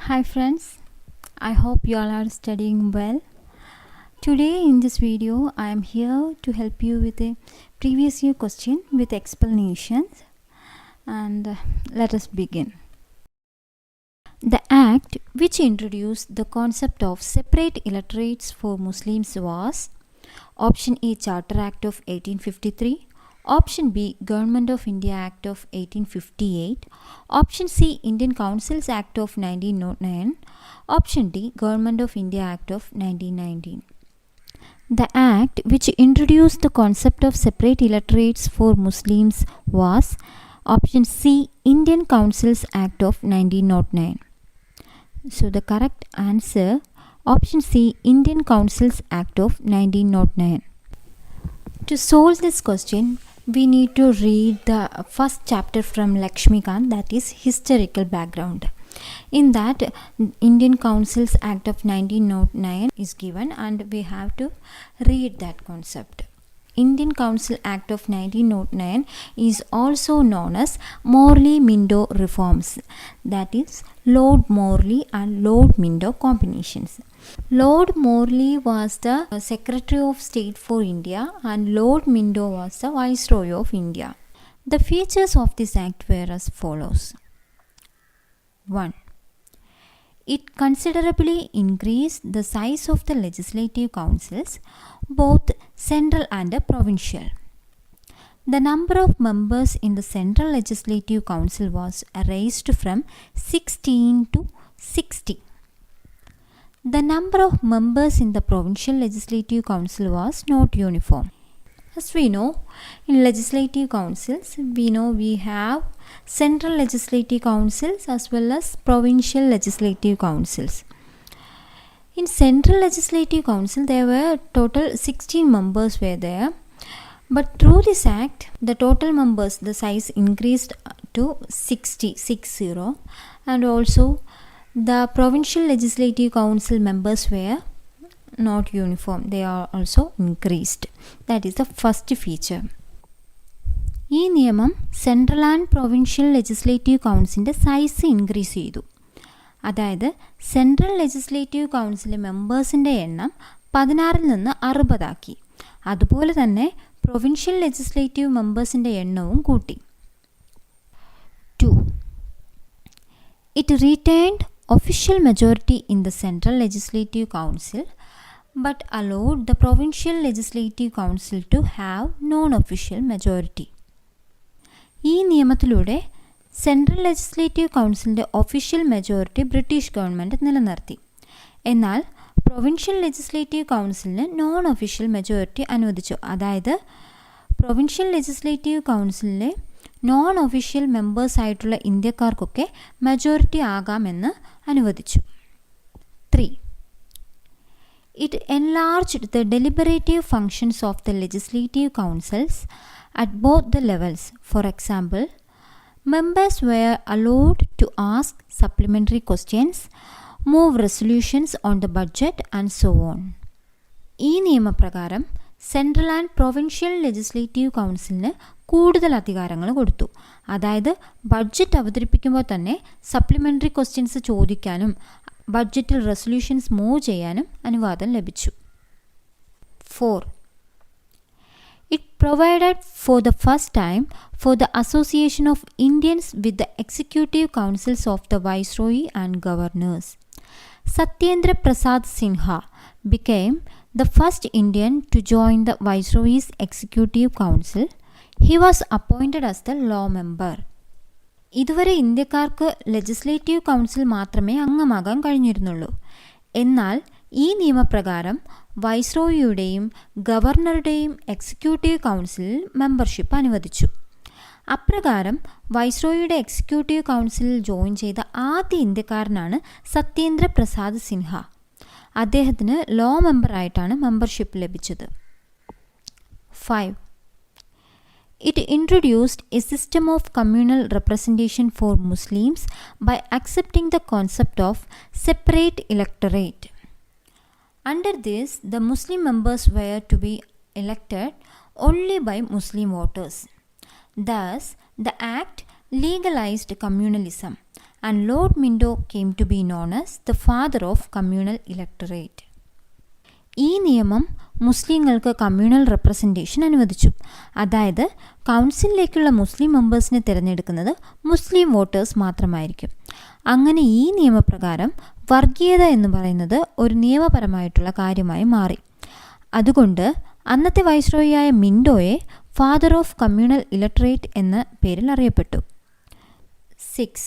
Hi friends, I hope you all are studying well. Today in this video I am here to help you with a previous year question with explanations and let us begin. The act which introduced the concept of separate electorates for Muslims was option A Charter Act of 1853, option B Government of India Act of 1858, option C Indian Councils Act of 1909, option D Government of India Act of 1919. The act which introduced the concept of separate electorates for Muslims was option C Indian Councils Act of 1909. So the correct answer option C Indian Councils Act of 1909. To solve this question, we need to read the first chapter from Lakshmikant, that is historical background. In that, Indian Councils Act of 1909 is given and we have to read that concept. Indian Council Act of 1909 is also known as Morley-Minto reforms, that is Lord Morley and Lord Minto combinations. Lord Morley was the Secretary of State for India and Lord Minto was the Viceroy of India. The features of this act were as follows. 1. It considerably increased the size of the legislative councils, both central and provincial. The number of members in the Central Legislative Council was raised from 16 to 60. The number of members in the Provincial Legislative Council was not uniform. As we know, in legislative councils, we have central legislative councils as well as provincial legislative councils. In central legislative council, there were total 16 members were there. But through this act, the total members, the size increased to 60, and also the provincial legislative council members were not uniform. They are also increased. That is the first feature. ഈ നിയമം central and provincial legislative കൗൺസിലിൻ്റെ size increase ചെയ്തു. അതായത് central legislative കൗൺസിലെ മെമ്പേഴ്സിൻ്റെ എണ്ണം 16 നിന്ന് 60 ആക്കി. അതുപോലെ തന്നെ പ്രൊവിൻഷ്യൽ ലെജിസ്ലേറ്റീവ് മെമ്പേഴ്സിൻ്റെ എണ്ണവും കൂട്ടി. 2. It retained official majority in the Central Legislative Council but allowed the Provincial Legislative Council to have non-official majority. ഈ നിയമത്തിലൂടെ സെൻട്രൽ ലെജിസ്ലേറ്റീവ് കൗൺസിലിൻ്റെ ഒഫീഷ്യൽ മെജോറിറ്റി ബ്രിട്ടീഷ് ഗവൺമെൻറ് നിലനിർത്തി. എന്നാൽ പ്രൊവിൻഷ്യൽ ലെജിസ്ലേറ്റീവ് കൗൺസിലിന് നോൺ ഒഫീഷ്യൽ മെജോറിറ്റി അനുവദിച്ചു. അതായത് പ്രൊവിൻഷ്യൽ ലെജിസ്ലേറ്റീവ് കൗൺസിലിലെ non official മെമ്പേഴ്സായിട്ടുള്ള ഇന്ത്യക്കാർക്കൊക്കെ മെജോറിറ്റി ആകാമെന്ന് അനുവദിച്ചു. 3. It enlarged the deliberative functions of the legislative councils at both the levels. For example, members were allowed to ask supplementary questions, move resolutions on the budget and so on. ഈ നിയമപ്രകാരം central and provincial legislative കൗൺസിലിന് കൂടുതൽ അധികാരങ്ങൾ കൊടുത്തു. അതായത് budget അവതരിപ്പിക്കുമ്പോൾ തന്നെ supplementary questions ചോദിക്കാനും ബഡ്ജറ്റിൽ റെസൊല്യൂഷൻസ് മൂവ് ചെയ്യാനും അനുവാദം ലഭിച്ചു. 4. It provided for the first time for the association of Indians with the executive councils of the Viceroy and governors. Satyendra Prasad Sinha became the first Indian to join the Viceroy's executive council. He was appointed as the law member. ഇതുവരെ ഇന്ത്യക്കാർക്ക് legislative council മാത്രമേ അംഗമാകാൻ കഴിഞ്ഞിരുന്നുള്ളൂ. എന്നാൽ ഈ നിയമപ്രകാരം വൈസ്രോയിയുടെയും ഗവർണറുടെയും executive കൗൺസിലിൽ membership അനുവദിച്ചു. അപ്രകാരം വൈസ്രോയിയുടെ executive കൗൺസിലിൽ ജോയിൻ ചെയ്ത ആദ്യ ഇന്ത്യക്കാരനാണ് സത്യേന്ദ്ര പ്രസാദ് സിൻഹ. അദ്ദേഹത്തിന് ലോ മെമ്പറായിട്ടാണ് മെമ്പർഷിപ്പ് ലഭിച്ചത്. 5. It introduced a system of communal representation for Muslims by accepting the concept of separate electorate. Under this, the Muslim members were to be elected only by Muslim voters. Thus, the act legalized communalism and Lord Minto came to be known as the father of communal electorate. ഈ നിയമം മുസ്ലിങ്ങൾക്ക് communal representation അനുവദിച്ചു. അതായത് കൗൺസിലിലേക്കുള്ള മുസ്ലിം മെമ്പേഴ്സിനെ തിരഞ്ഞെടുക്കുന്നത് മുസ്ലിം voters മാത്രമായിരിക്കും. അങ്ങനെ ഈ നിയമപ്രകാരം വർഗീയത എന്ന് പറയുന്നത് ഒരു നിയമപരമായിട്ടുള്ള കാര്യമായി മാറി. അതുകൊണ്ട് അന്നത്തെ വൈസ്രോയിയായ മിൻറ്റോയെ ഫാദർ ഓഫ് കമ്മ്യൂണൽ ഇലക്ടറേറ്റ് എന്ന പേരിൽ അറിയപ്പെട്ടു. 6.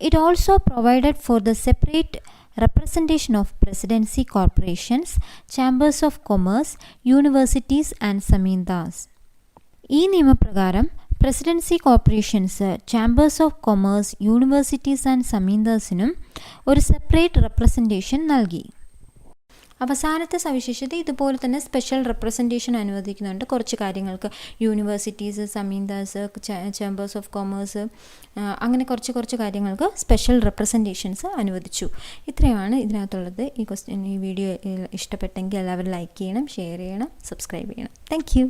It also provided for the separate representation of presidency corporations, chambers of commerce, universities and samindas. ഈ നിയമപ്രകാരം presidency corporations, chambers of commerce, universities and സമീന്ദാസിനും ഒരു സെപ്പറേറ്റ് റെപ്രസെൻറ്റേഷൻ നൽകി. അവസാനത്തെ സവിശേഷത ഇതുപോലെ തന്നെ സ്പെഷ്യൽ റെപ്രസെൻറ്റേഷൻ അനുവദിക്കുന്നുണ്ട്. കുറച്ച് കാര്യങ്ങൾക്ക് യൂണിവേഴ്സിറ്റീസ്, സമീന്ദാസ്, ചേംബേഴ്സ് ഓഫ് കൊമേഴ്സ്, അങ്ങനെ കുറച്ച് കാര്യങ്ങൾക്ക് സ്പെഷ്യൽ റെപ്രസെൻറ്റേഷൻസ് അനുവദിച്ചു. ഇത്രയാണ് ഇതിനകത്തുള്ളത്. ഈ വീഡിയോ ഇഷ്ടപ്പെട്ടെങ്കിൽ എല്ലാവരും ലൈക്ക് ചെയ്യണം, ഷെയർ ചെയ്യണം, സബ്സ്ക്രൈബ് ചെയ്യണം. Thank you.